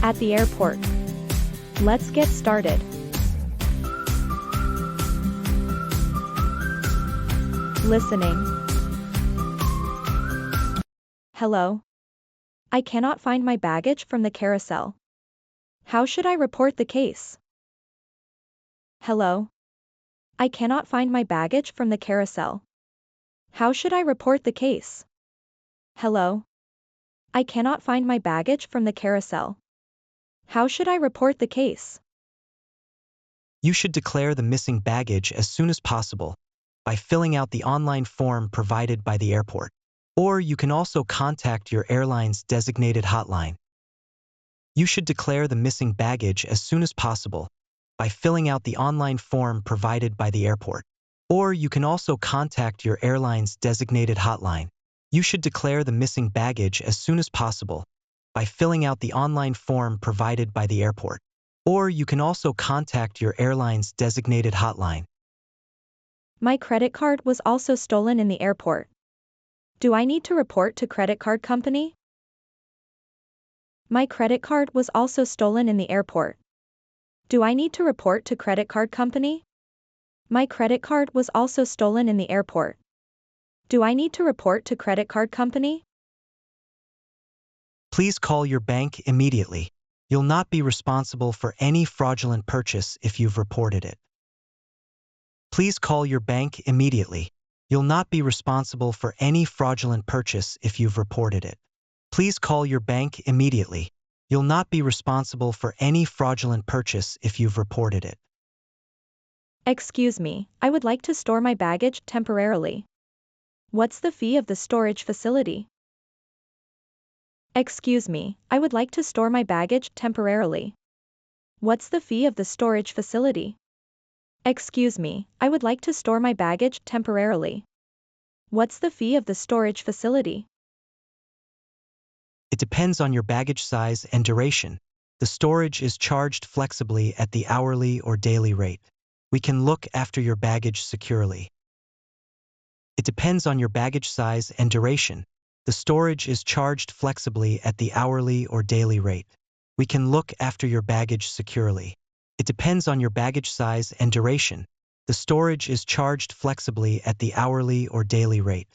At the airport. Let's get started. Listening. Hello. I cannot find my baggage from the carousel. How should I report the case? Hello. I cannot find my baggage from the carousel. How should I report the case? Hello. I cannot find my baggage from the carousel. How should I report the case? You should declare the missing baggage as soon as possible by filling out the online form provided by the airport. Or you can also contact your airline's designated hotline. You should declare the missing baggage as soon as possible by filling out the online form provided by the airport. Or you can also contact your airline's designated hotline. You should declare the missing baggage as soon as possible by filling out the online form provided by the airport. Or you can also contact your airline's designated hotline. My credit card was also stolen in the airport. Do I need to report to credit card company? My credit card was also stolen in the airport. Do I need to report to credit card company? My credit card was also stolen in the airport. Do I need to report to credit card company? Please call your bank immediately. You'll not be responsible for any fraudulent purchase if you've reported it. Please call your bank immediately. You'll not be responsible for any fraudulent purchase if you've reported it. Please call your bank immediately. You'll not be responsible for any fraudulent purchase if you've reported it. Excuse me, I would like to store my baggage temporarily. What's the fee of the storage facility? Excuse me, I would like to store my baggage temporarily. What's the fee of the storage facility? Excuse me, I would like to store my baggage temporarily. What's the fee of the storage facility? It depends on your baggage size and duration. The storage is charged flexibly at the hourly or daily rate. We can look after your baggage securely. It depends on your baggage size and duration. The storage is charged flexibly at the hourly or daily rate. We can look after your baggage securely. It depends on your baggage size and duration. The storage is charged flexibly at the hourly or daily rate.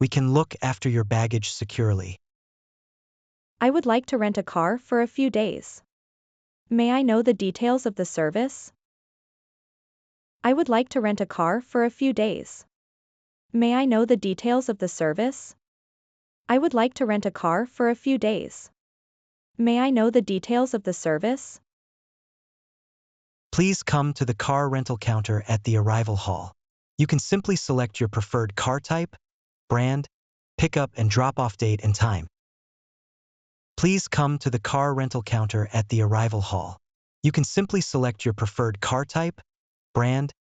We can look after your baggage securely. I would like to rent a car for a few days. May I know the details of the service? I would like to rent a car for a few days. May I know the details of the service? I would like to rent a car for a few days. May I know the details of the service? Please come to the car rental counter at the arrival hall. You can simply select your preferred car type, brand, pickup and drop-off date and time. Please come to the car rental counter at the arrival hall. You can simply select your preferred car type, brand,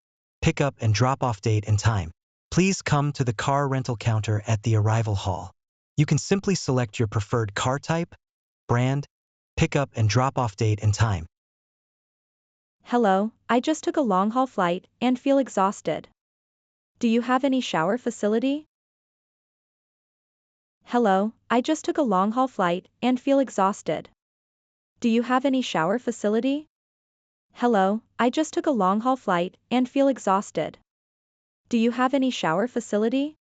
pickup and drop-off date and time. Please come to the car rental counter at the arrival hall. You can simply select your preferred car type, brand, pickup and drop-off date and time. Hello, I just took a long-haul flight and feel exhausted. Do you have any shower facility? Hello, I just took a long-haul flight and feel exhausted. Do you have any shower facility? Hello, I just took a long-haul flight and feel exhausted. Do you have any shower facility?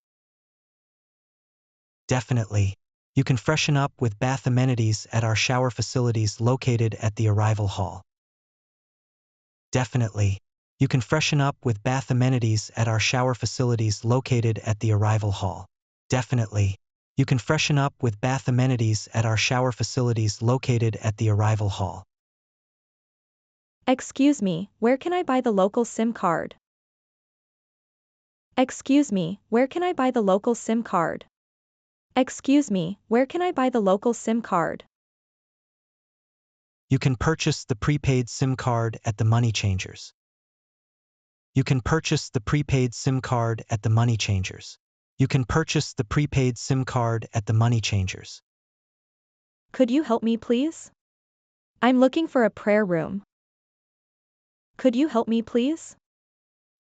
Definitely. You can freshen up with bath amenities at our shower facilities located at the arrival hall. Definitely. You can freshen up with bath amenities at our shower facilities located at the arrival hall. Definitely. You can freshen up with bath amenities at our shower facilities located at the arrival hall. Excuse me, where can I buy the local SIM card? Excuse me, where can I buy the local SIM card? Excuse me, where can I buy the local SIM card? You can purchase the prepaid SIM card at the money changers. You can purchase the prepaid SIM card at the money changers. You can purchase the prepaid SIM card at the money changers. Could you help me please? I'm looking for a prayer room. Could you help me please?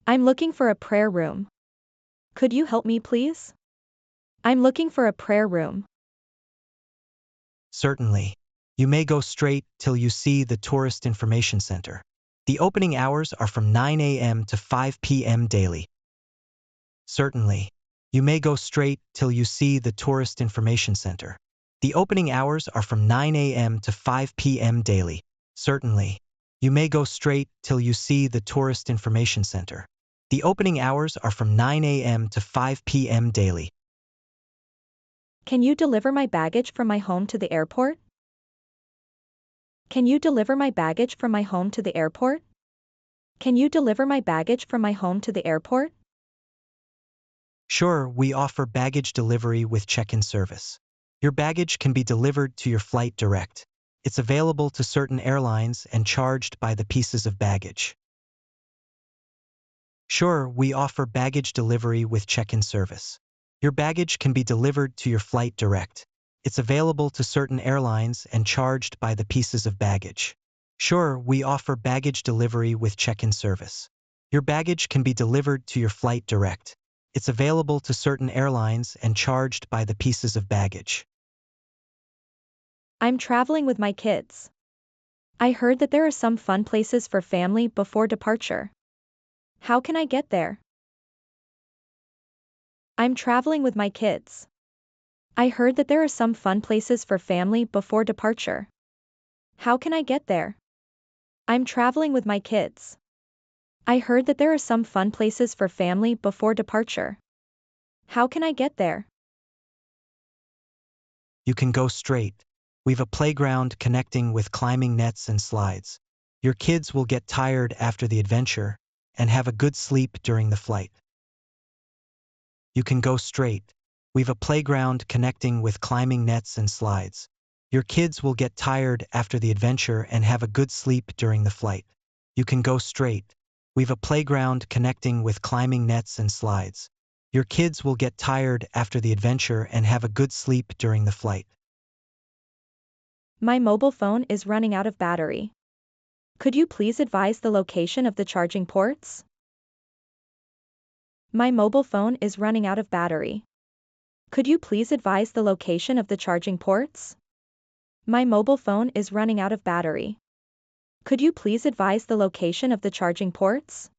I'm looking for a prayer room. Could you help me please? I'm looking for a prayer room. Certainly. You may go straight till you see the Tourist Information Center. The opening hours are from 9 a.m. to 5 p.m. daily. Certainly. You may go straight till you see the Tourist Information Center. The opening hours are from 9 a.m. to 5 p.m. daily. Certainly. You may go straight till you see the Tourist Information Center. The opening hours are from 9 a.m. to 5 p.m. daily. Can you deliver my baggage from my home to the airport? Can you deliver my baggage from my home to the airport? Can you deliver my baggage from my home to the airport? Sure, we offer baggage delivery with check-in service. Your baggage can be delivered to your flight direct. It's available to certain airlines and charged by the pieces of baggage. Sure, we offer baggage delivery with check-in service. Your baggage can be delivered to your flight direct. It's available to certain airlines and charged by the pieces of baggage. Sure, we offer baggage delivery with check-in service. Your baggage can be delivered to your flight direct. It's available to certain airlines and charged by the pieces of baggage. I'm traveling with my kids. I heard that there are some fun places for family before departure. How can I get there? I'm traveling with my kids. I heard that there are some fun places for family before departure. How can I get there? I'm traveling with my kids. I heard that there are some fun places for family before departure. How can I get there? You can go straight. We've a playground connecting with climbing nets and slides. Your kids will get tired after the adventure and have a good sleep during the flight. You can go straight. We've a playground connecting with climbing nets and slides. Your kids will get tired after the adventure and have a good sleep during the flight. You can go straight. We've a playground connecting with climbing nets and slides. Your kids will get tired after the adventure and have a good sleep during the flight. My mobile phone is running out of battery. Could you please advise the location of the charging ports? My mobile phone is running out of battery. Could you please advise the location of the charging ports? My mobile phone is running out of battery. Could you please advise the location of the charging ports?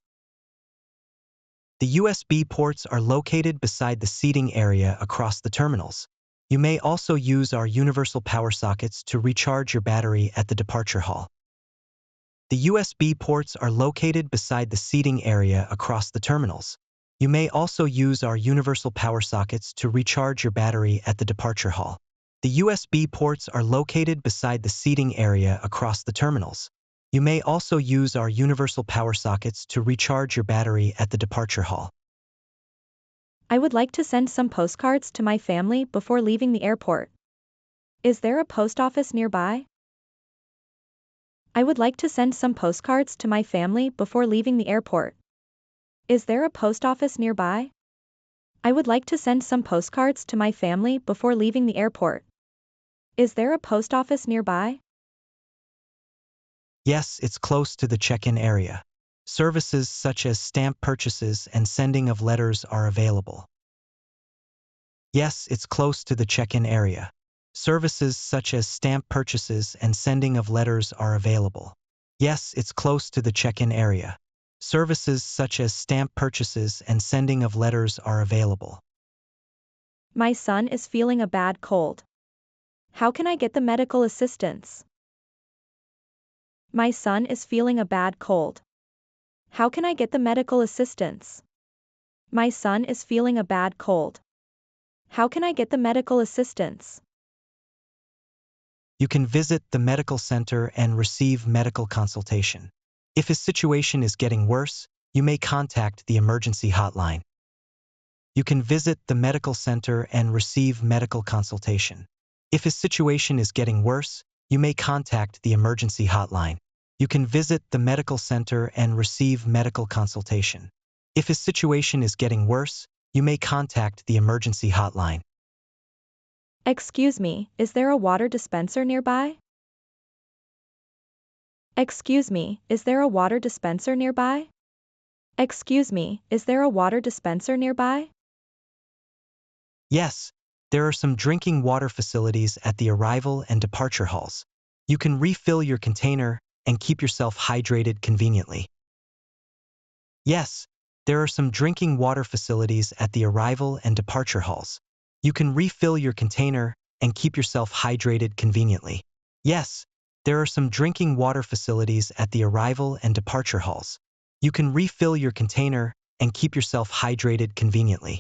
The USB ports are located beside the seating area across the terminals. You may also use our universal power sockets to recharge your battery at the departure hall. The USB ports are located beside the seating area across the terminals. You may also use our universal power sockets to recharge your battery at the departure hall. The USB ports are located beside the seating area across the terminals. You may also use our universal power sockets to recharge your battery at the departure hall. I would like to send some postcards to my family before leaving the airport. Is there a post office nearby? I would like to send some postcards to my family before leaving the airport. Is there a post office nearby? I would like to send some postcards to my family before leaving the airport. Is there a post office nearby? Yes, it's close to the check-in area. Services such as stamp purchases and sending of letters are available. Yes, it's close to the check-in area. Services such as stamp purchases and sending of letters are available. Yes, it's close to the check-in area. Services such as stamp purchases and sending of letters are available. My son is feeling a bad cold. How can I get the medical assistance? My son is feeling a bad cold. How can I get the medical assistance? My son is feeling a bad cold. How can I get the medical assistance? You can visit the medical center and receive medical consultation. If his situation is getting worse, you may contact the emergency hotline. You can visit the medical center and receive medical consultation. If his situation is getting worse, you may contact the emergency hotline. You can visit the medical center and receive medical consultation. If his situation is getting worse, you may contact the emergency hotline. Excuse me, is there a water dispenser nearby? Excuse me, is there a water dispenser nearby? Excuse me, is there a water dispenser nearby? Yes, there are some drinking water facilities at the arrival and departure halls. You can refill your container and keep yourself hydrated conveniently. Yes, there are some drinking water facilities at the arrival and departure halls. You can refill your container and keep yourself hydrated conveniently. Yes, there are some drinking water facilities at the arrival and departure halls. You can refill your container and keep yourself hydrated conveniently.